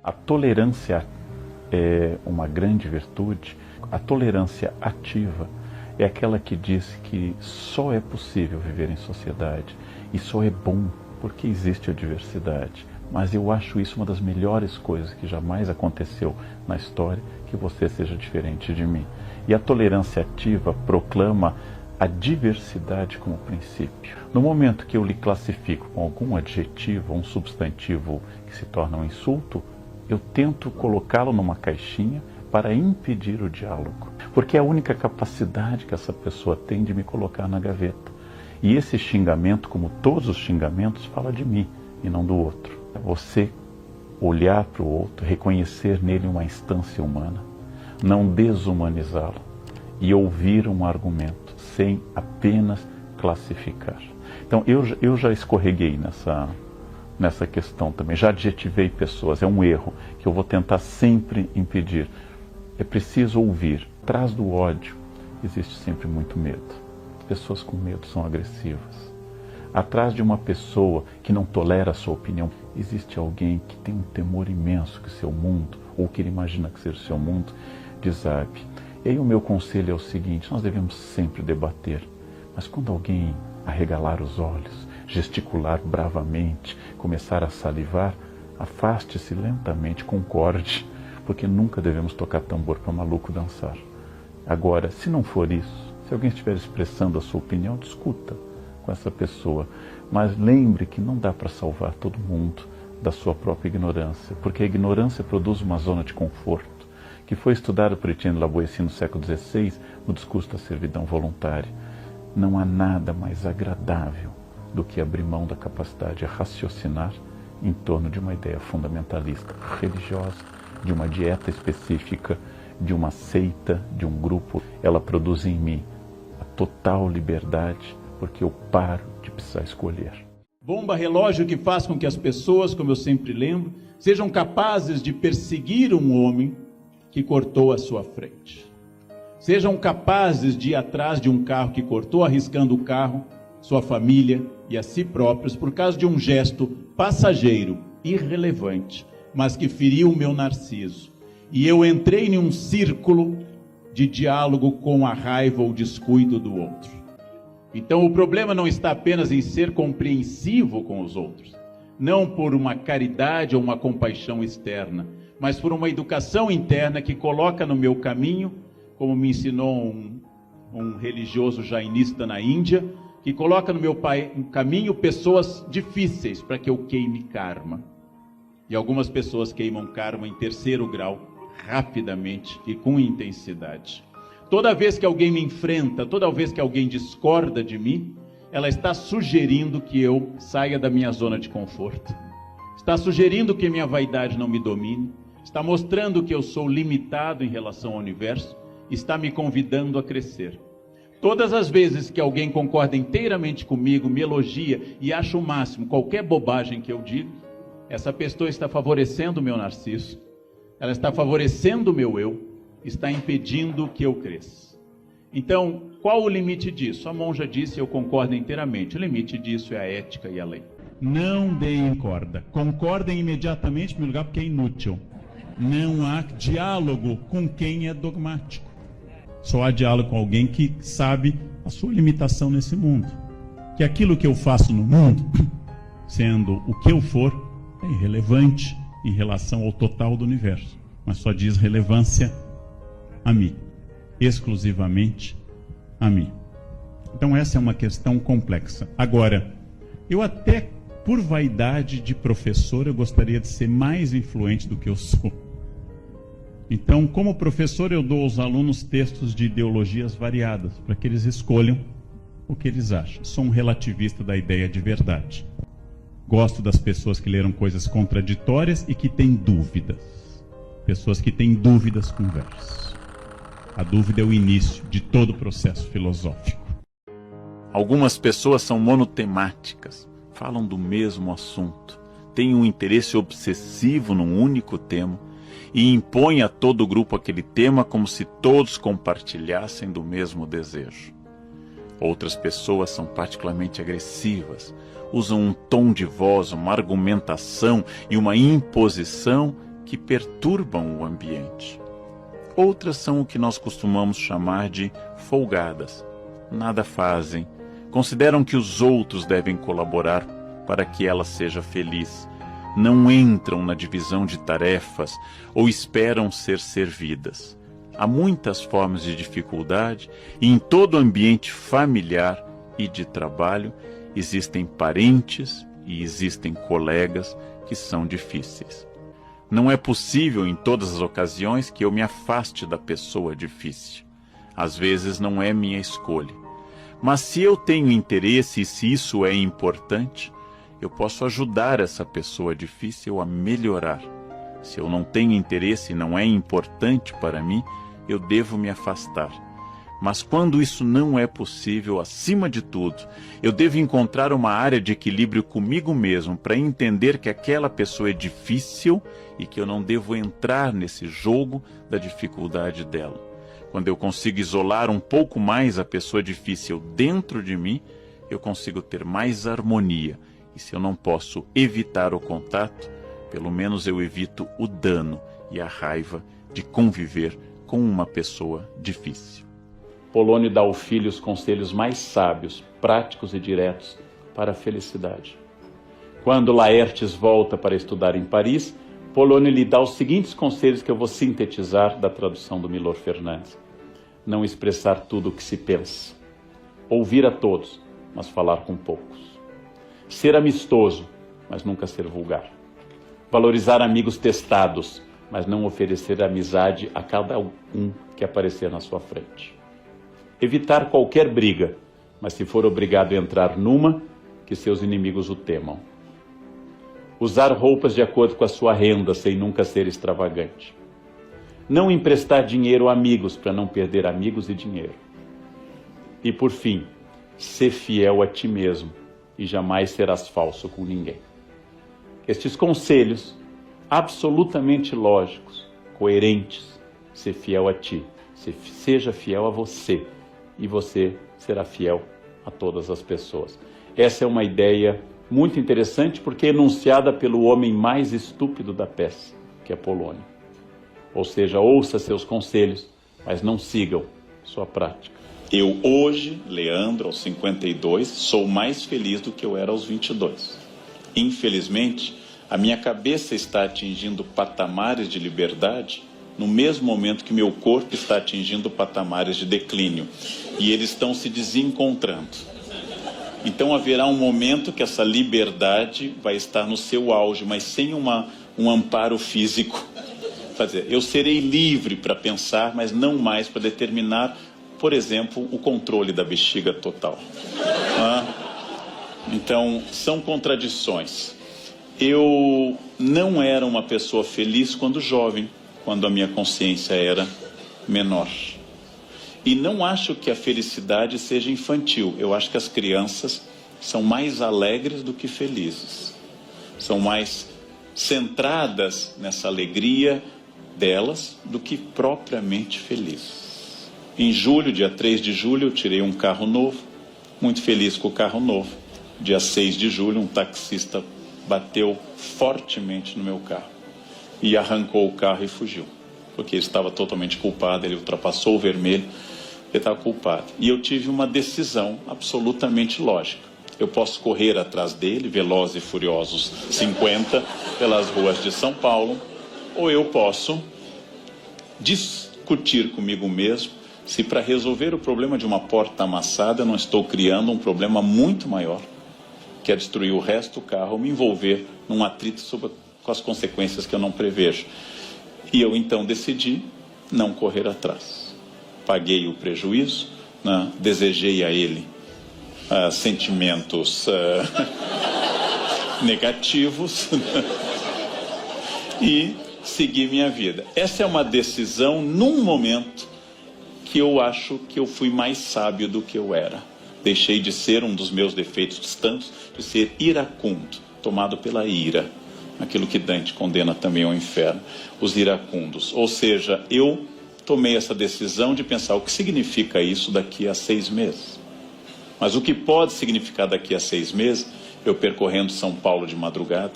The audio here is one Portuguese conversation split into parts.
A tolerância é uma grande virtude. A tolerância ativa é aquela que diz que só é possível viver em sociedade e só é bom porque existe a diversidade. Mas eu acho isso uma das melhores coisas que jamais aconteceu na história, que você seja diferente de mim. E a tolerância ativa proclama a diversidade como princípio. No momento que eu lhe classifico com algum adjetivo, um substantivo que se torna um insulto, eu tento colocá-lo numa caixinha para impedir o diálogo. Porque é a única capacidade que essa pessoa tem de me colocar na gaveta. E esse xingamento, como todos os xingamentos, fala de mim e não do outro. Você olhar para o outro, reconhecer nele uma instância humana, não desumanizá-lo e ouvir um argumento sem apenas classificar. Então eu já escorreguei nessa questão também, já adjetivei pessoas, é um erro que eu vou tentar sempre impedir. É preciso ouvir. Atrás do ódio existe sempre muito medo. As pessoas com medo são agressivas. Atrás de uma pessoa que não tolera a sua opinião, existe alguém que tem um temor imenso que o seu mundo, ou que ele imagina que seja o seu mundo, desabe. E aí o meu conselho é o seguinte: nós devemos sempre debater, mas quando alguém arregalar os olhos, gesticular bravamente, começar a salivar, afaste-se lentamente, concorde, porque nunca devemos tocar tambor para maluco dançar. Agora, se não for isso, se alguém estiver expressando a sua opinião, discuta com essa pessoa, mas lembre que não dá para salvar todo mundo da sua própria ignorância, porque a ignorância produz uma zona de conforto, que foi estudado por Etienne Lavoisier no século XVI, no discurso da servidão voluntária. Não há nada mais agradável do que abrir mão da capacidade de raciocinar em torno de uma ideia fundamentalista, religiosa, de uma dieta específica, de uma seita, de um grupo. Ela produz em mim a total liberdade, porque eu paro de precisar escolher. Bomba relógio que faz com que as pessoas, como eu sempre lembro, sejam capazes de perseguir um homem que cortou a sua frente. Sejam capazes de ir atrás de um carro que cortou, arriscando o carro, sua família e a si próprios, por causa de um gesto passageiro, irrelevante, mas que feriu o meu narciso. E eu entrei em um círculo de diálogo com a raiva ou descuido do outro. Então o problema não está apenas em ser compreensivo com os outros, não por uma caridade ou uma compaixão externa, mas por uma educação interna que coloca no meu caminho, como me ensinou um religioso jainista na Índia, que coloca no meu caminho pessoas difíceis para que eu queime karma. E algumas pessoas queimam karma em 3º grau, rapidamente e com intensidade. Toda vez que alguém me enfrenta, toda vez que alguém discorda de mim, ela está sugerindo que eu saia da minha zona de conforto. Está sugerindo que minha vaidade não me domine. Está mostrando que eu sou limitado em relação ao universo. Está me convidando a crescer. Todas as vezes que alguém concorda inteiramente comigo, me elogia e acha o máximo qualquer bobagem que eu digo, essa pessoa está favorecendo o meu narciso. Ela está favorecendo o meu eu. Está impedindo que eu cresça. Então, qual o limite disso? A monja disse, eu concordo inteiramente. O limite disso é a ética e a lei. Não deem corda. Concordem imediatamente, em primeiro lugar, porque é inútil. Não há diálogo com quem é dogmático. Só há diálogo com alguém que sabe a sua limitação nesse mundo. Que aquilo que eu faço no mundo, sendo o que eu for, é irrelevante em relação ao total do universo. Mas só diz relevância a mim, exclusivamente a mim. Então essa é uma questão complexa. Agora, eu até, por vaidade de professor, eu gostaria de ser mais influente do que eu sou. Então, como professor, eu dou aos alunos textos de ideologias variadas, para que eles escolham o que eles acham. Sou um relativista da ideia de verdade. Gosto das pessoas que leram coisas contraditórias e que têm dúvidas. Pessoas que têm dúvidas conversam. A dúvida é o início de todo o processo filosófico. Algumas pessoas são monotemáticas, falam do mesmo assunto, têm um interesse obsessivo num único tema e impõem a todo o grupo aquele tema como se todos compartilhassem do mesmo desejo. Outras pessoas são particularmente agressivas, usam um tom de voz, uma argumentação e uma imposição que perturbam o ambiente. Outras são o que nós costumamos chamar de folgadas. Nada fazem, consideram que os outros devem colaborar para que ela seja feliz. Não entram na divisão de tarefas ou esperam ser servidas. Há muitas formas de dificuldade e em todo ambiente familiar e de trabalho existem parentes e existem colegas que são difíceis. Não é possível em todas as ocasiões que eu me afaste da pessoa difícil. Às vezes não é minha escolha. Mas se eu tenho interesse e se isso é importante, eu posso ajudar essa pessoa difícil a melhorar. Se eu não tenho interesse e não é importante para mim, eu devo me afastar. Mas quando isso não é possível, acima de tudo, eu devo encontrar uma área de equilíbrio comigo mesmo para entender que aquela pessoa é difícil e que eu não devo entrar nesse jogo da dificuldade dela. Quando eu consigo isolar um pouco mais a pessoa difícil dentro de mim, eu consigo ter mais harmonia. E se eu não posso evitar o contato, pelo menos eu evito o dano e a raiva de conviver com uma pessoa difícil. Polônio dá ao filho os conselhos mais sábios, práticos e diretos para a felicidade. Quando Laertes volta para estudar em Paris, Polônio lhe dá os seguintes conselhos que eu vou sintetizar da tradução do Milor Fernandes. Não expressar tudo o que se pensa. Ouvir a todos, mas falar com poucos. Ser amistoso, mas nunca ser vulgar. Valorizar amigos testados, mas não oferecer amizade a cada um que aparecer na sua frente. Evitar qualquer briga, mas se for obrigado a entrar numa, que seus inimigos o temam. Usar roupas de acordo com a sua renda, sem nunca ser extravagante. Não emprestar dinheiro a amigos, para não perder amigos e dinheiro. E por fim, ser fiel a ti mesmo, e jamais serás falso com ninguém. Estes conselhos, absolutamente lógicos, coerentes, ser fiel a ti, seja fiel a você, e você será fiel a todas as pessoas. Essa é uma ideia muito interessante porque é enunciada pelo homem mais estúpido da peça, que é Polônio. Ou seja, ouça seus conselhos, mas não sigam sua prática. Eu hoje, Leandro, aos 52, sou mais feliz do que eu era aos 22. Infelizmente, a minha cabeça está atingindo patamares de liberdade no mesmo momento que meu corpo está atingindo patamares de declínio. E eles estão se desencontrando. Então haverá um momento que essa liberdade vai estar no seu auge, mas sem um amparo físico. Quer dizer, eu serei livre para pensar, mas não mais para determinar, por exemplo, o controle da bexiga total. Então, são contradições. Eu não era uma pessoa feliz quando jovem, quando a minha consciência era menor. E não acho que a felicidade seja infantil. Eu acho que as crianças são mais alegres do que felizes. São mais centradas nessa alegria delas do que propriamente felizes. Em julho, dia 3 de julho, eu tirei um carro novo, muito feliz com o carro novo. Dia 6 de julho, um taxista bateu fortemente no meu carro e arrancou o carro e fugiu, porque ele estava totalmente culpado, ele ultrapassou o vermelho, ele estava culpado. E eu tive uma decisão absolutamente lógica. Eu posso correr atrás dele, Velozes e Furiosos 50, pelas ruas de São Paulo, ou eu posso discutir comigo mesmo se para resolver o problema de uma porta amassada eu não estou criando um problema muito maior, que é destruir o resto do carro, me envolver num atrito com as consequências que eu não prevejo. E eu então decidi não correr atrás. Paguei o prejuízo, né? Desejei a ele sentimentos negativos e segui minha vida. Essa é uma decisão num momento que eu acho que eu fui mais sábio do que eu era. Deixei de ser um dos meus defeitos tantos, de ser iracundo, tomado pela ira. Aquilo que Dante condena também ao inferno, os iracundos. Ou seja, eu tomei essa decisão de pensar o que significa isso daqui a 6 meses. Mas o que pode significar daqui a 6 meses, eu percorrendo São Paulo de madrugada,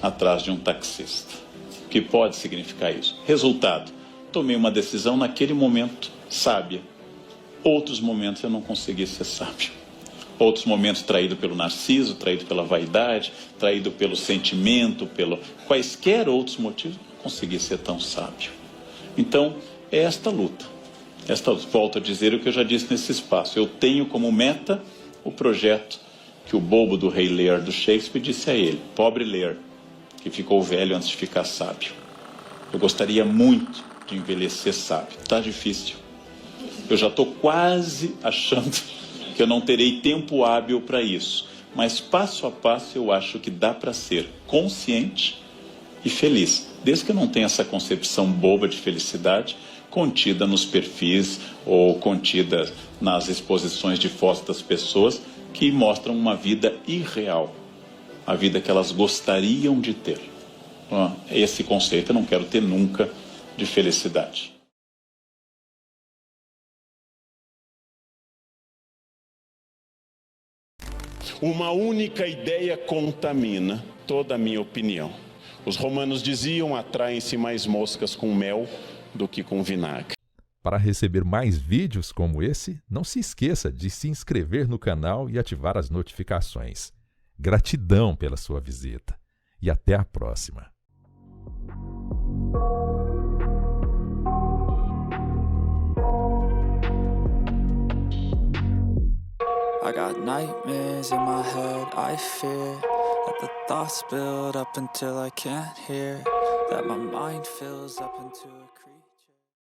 atrás de um taxista. que pode significar isso. Resultado, tomei uma decisão naquele momento sábia. Outros momentos eu não consegui ser sábio. Outros momentos traído pelo narciso, traído pela vaidade, traído pelo sentimento, pelo quaisquer outros motivos, não consegui ser tão sábio. Então, é esta luta. Volto a dizer o que eu já disse nesse espaço. Eu tenho como meta o projeto que o bobo do Rei Lear do Shakespeare disse a ele, pobre Lear, que ficou velho antes de ficar sábio. Eu gostaria muito de envelhecer sábio. Está difícil. Eu já estou quase achando que eu não terei tempo hábil para isso. Mas passo a passo eu acho que dá para ser consciente e feliz. Desde que eu não tenha essa concepção boba de felicidade contida nos perfis ou contida nas exposições de fotos das pessoas que mostram uma vida irreal. A vida que elas gostariam de ter. Esse conceito eu não quero ter nunca de felicidade. Uma única ideia contamina toda a minha opinião. Os romanos diziam, atraem-se mais moscas com mel do que com vinagre. Para receber mais vídeos como esse, não se esqueça de se inscrever no canal e ativar as notificações. Gratidão pela sua visita e até a próxima. I got nightmares in my head, I fear that the thoughts build up until I can't hear, that my mind fills up into a